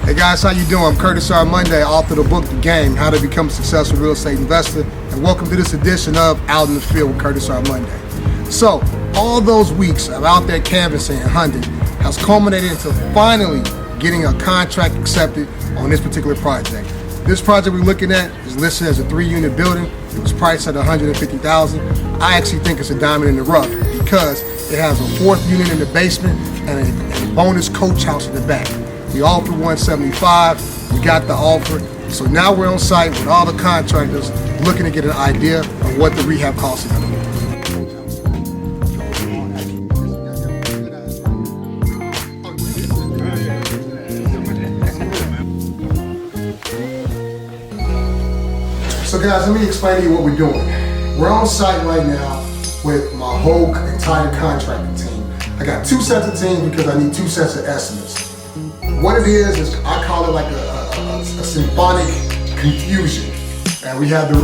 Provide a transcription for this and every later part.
Hey guys, how you doing? I'm Curtis R. Monday, author of the book, The Game, How to Become a Successful Real Estate Investor, and welcome to this edition of Out in the Field with Curtis R. Monday. So, all those weeks of out there canvassing and hunting has culminated into finally getting a contract accepted on this particular project. This project we're looking at is listed as a 3-unit building. It was priced at $150,000. I actually think it's a diamond in the rough because it has a 4th unit in the basement and a bonus coach house in the back. We offered $175, we got the offer. So now we're on site with all the contractors looking to get an idea of what the rehab costs are going to be. So guys, let me explain to you what we're doing. We're on site right now with my whole entire contracting team. I got 2 sets of teams because I need 2 sets of estimates. What it is I call it like a symphonic confusion. And we have the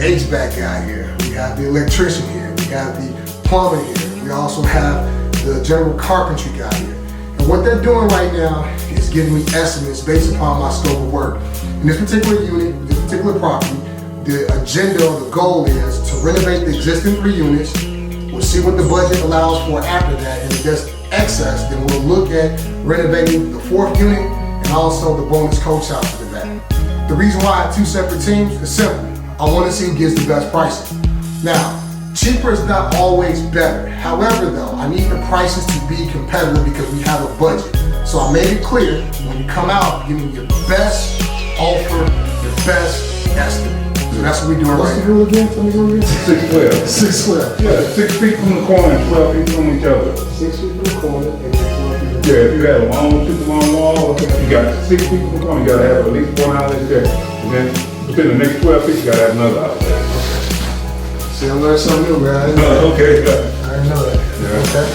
HVAC guy here, we have the electrician here, we have the plumber here, we also have the general carpentry guy here. And what they're doing right now is giving me estimates based upon my scope of work. In this particular unit, this particular property, the agenda or the goal is to renovate the existing 3 units. We'll see what the budget allows for after that, and if there's excess, then we'll look at renovating the 4th unit and also the bonus coach house in the back. The reason why I have 2 separate teams is simple. I want to see who gives the best pricing. Now, cheaper is not always better. However though, I need the prices to be competitive because we have a budget. So I made it clear, when you come out, give me your best offer, your best estimate. So that's what we're doing. What's the rule again? Tell me the rule again. 612. 612. Yeah, 6 feet from the corner and 12 feet from each other. 6 feet from the corner and 12 feet. Yeah, if you had a long, super long wall, you got 6 feet from the corner, you gotta have at least 1 outlet there. And then within the next 12 feet, you gotta have another outlet. See, I learned something new, man. Okay. I didn't know that. Yeah. Okay.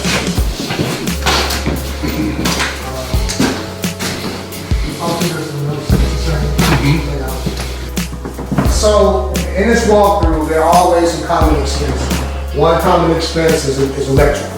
So, in this walkthrough, there are always some common expenses. One common expense is electrical.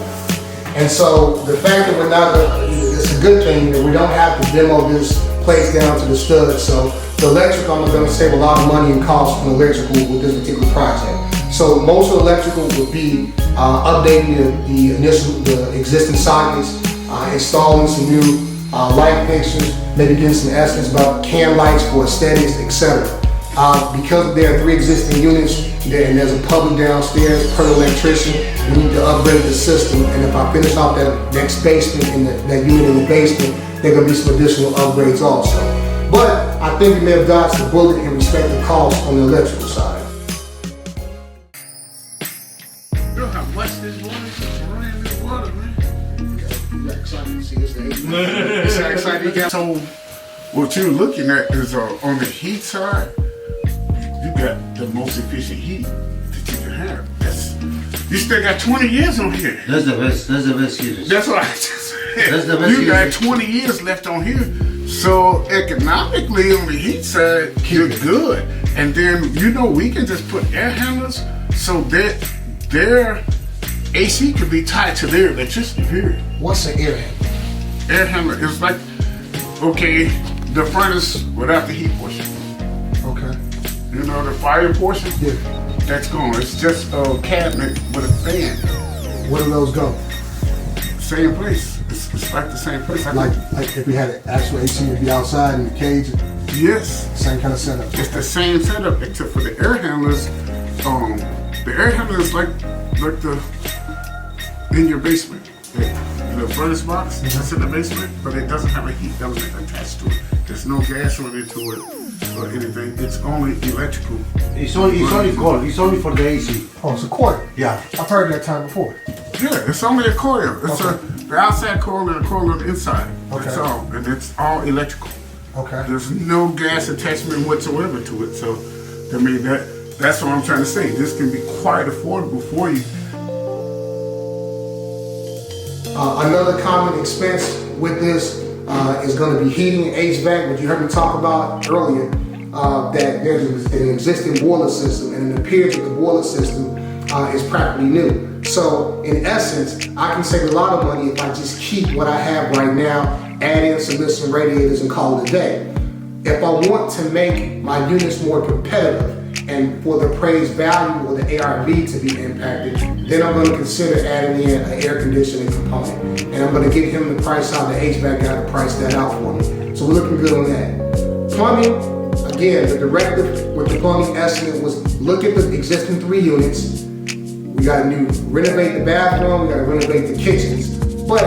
And so, the fact that we're not, it's a good thing that we don't have to demo this place down to the studs. So, the electrical, I'm going to save a lot of money and cost on electrical with this particular project. So, most of the electrical would be updating the existing sockets, installing some new light fixtures, maybe getting some estimates about can lights for aesthetics, etc. Because there are 3 existing units and there's a public downstairs per electrician, we need to upgrade the system. And if I finish off that next basement in that unit in the basement, there are going to be some additional upgrades also. But I think we may have dodged the bullet in respect to cost on the electrical side. You know how much this water is running this water, man? You excited to see this day? You excited to get. So, what you're looking at is on the heat side, you got the most efficient heat that you can have. You still got 20 years on here. That's the best heaters. That's what I just said. That's the best You got heaters. 20 years left on here. So economically on the heat side, you're good. And then, we can just put air handlers so that their AC could be tied to their electricity, period. What's an air handler? Air handler is like, okay, the furnace without the heat portion. Okay. The fire portion? Yeah. That's gone. It's just a cabinet with a fan. Where do those go? Same place. It's like the same place. Like if we had an actual AC, it'd be outside in the cage. Yes. Same kind of setup. It's the same setup except for the air handlers. The air handler is like the in your basement. The furnace box that's in the basement, but it doesn't have a heat element attached to it. There's no gas running to it or anything. It's only electrical. It's only cold. It's only for the AC. Oh, it's a coil. Yeah. I've heard that term before. Yeah, it's only a coil. It's Okay. the outside coil and a coil on the inside. Okay. That's all, and it's all electrical. Okay. There's no gas attachment whatsoever to it. So, that's what I'm trying to say. This can be quite affordable for you. Another common expense with this is going to be heating and HVAC, which you heard me talk about earlier. That there's an existing boiler system, and it appears that the boiler system is practically new. So in essence, I can save a lot of money if I just keep what I have right now add in some missing radiators and call it a day. If I want to make my units more competitive and for the appraised value or the ARV to be impacted, then I'm going to consider adding in an air conditioning component. And I'm going to get him the price out, the HVAC guy to price that out for me. So we're looking good on that. Plumbing, again, the directive with the plumbing estimate was look at the existing 3 units. We got to renovate the bathroom, we got to renovate the kitchens, but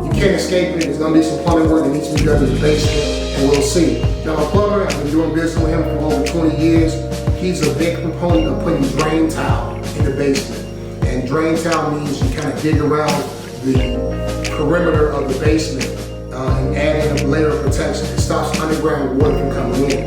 you can't escape it. There's going to be some plumbing work that needs to be done in the basement, and we'll see. Now, my plumber, I've been doing business with him for over 20 years. He's a big proponent of putting drain tile in the basement. And drain tile means you kind of dig around the perimeter of the basement and add in a layer of protection. It stops underground water from coming in.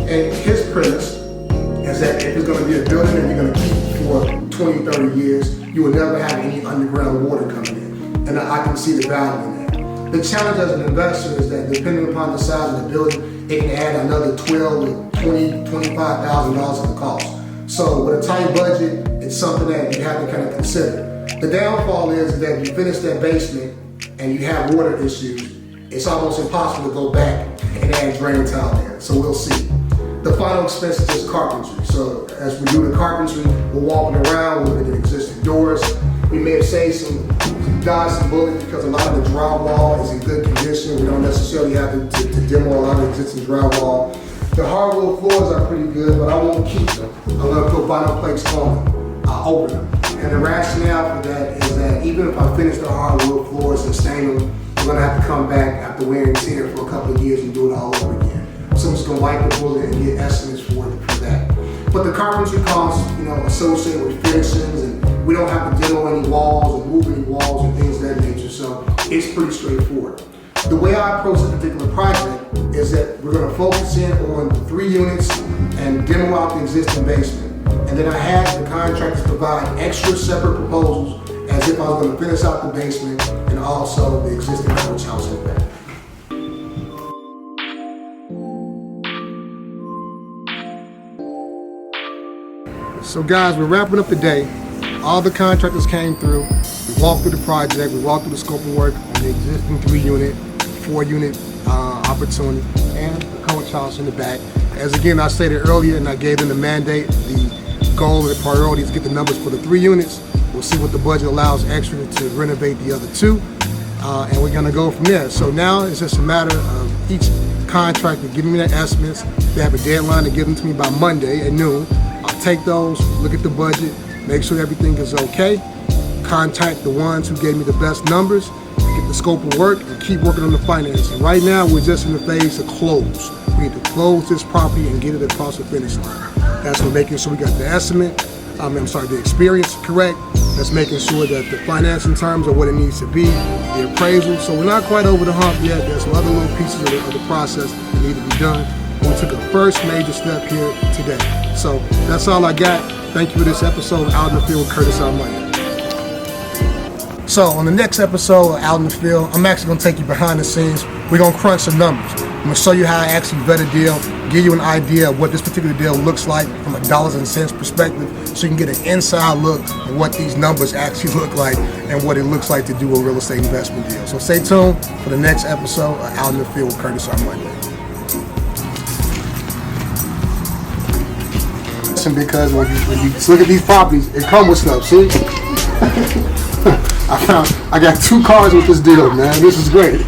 And his premise is that if it's going to be a building that you're going to keep for 20, 30 years, you will never have any underground water coming in. And I can see the value in that. The challenge as an investor is that depending upon the size of the building, it can add another $12,000 to $20,000, $25,000 in the cost. So with a tight budget, it's something that you have to kind of consider. The downfall is that if you finish that basement and you have water issues, it's almost impossible to go back and add drain tile there. So we'll see. The final expense is just carpentry. So as we do the carpentry, we're walking around, we're looking at existing doors. We may have saved some dodge some bullets because a lot of the drywall is in good condition. We don't necessarily have to demo a lot of existing drywall. The hardwood floors are pretty good, but I won't keep them. I'm going to put vinyl plates on them, over them. And the rationale for that is that even if I finish the hardwood floors and stain them, I'm going to have to come back after wear and tear for a couple of years and do it all over again. So I'm just going to wipe the bullet and get estimates for that. But the carpentry costs, associated with finishings, and we don't have to demo any walls or move any walls and things of that nature. So it's pretty straightforward. The way I approach this particular project is that we're going to focus in on the 3 units and demo out the existing basement. And then I had the contractors provide extra separate proposals as if I was going to finish out the basement and also the existing coach house in the back. So guys, we're wrapping up the day. All the contractors came through. We walked through the project. We walked through the scope of work on the existing 3-unit, 4-unit opportunity, and the coach house in the back. As again, I stated earlier, and I gave them the mandate, the goal, the priority is to get the numbers for the 3 units. We'll see what the budget allows extra to renovate the other 2, and we're gonna go from there. So now it's just a matter of each contractor giving me their estimates. They have a deadline to give them to me by Monday at noon. I'll take those, look at the budget, make sure everything is okay, contact the ones who gave me the best numbers, get the scope of work, and keep working on the financing. Right now, we're just in the phase of close. We need to close this property and get it across the finish line. That's what making sure we got the estimate, the experience correct. That's making sure that the financing terms are what it needs to be, the appraisal. So we're not quite over the hump yet. There's some other little pieces of the process that need to be done. We took a first major step here today. So that's all I got. Thank you for this episode of Out in the Field with Curtis Armani. So on the next episode of Out in the Field, I'm actually going to take you behind the scenes. We're going to crunch some numbers. I'm going to show you how I actually vet a deal, give you an idea of what this particular deal looks like from a dollars and cents perspective, so you can get an inside look at what these numbers actually look like and what it looks like to do a real estate investment deal. So stay tuned for the next episode of Out in the Field with Curtis Armani. Because when you look at these properties, it comes with stuff, see? I got 2 cars with this deal, man. This is great.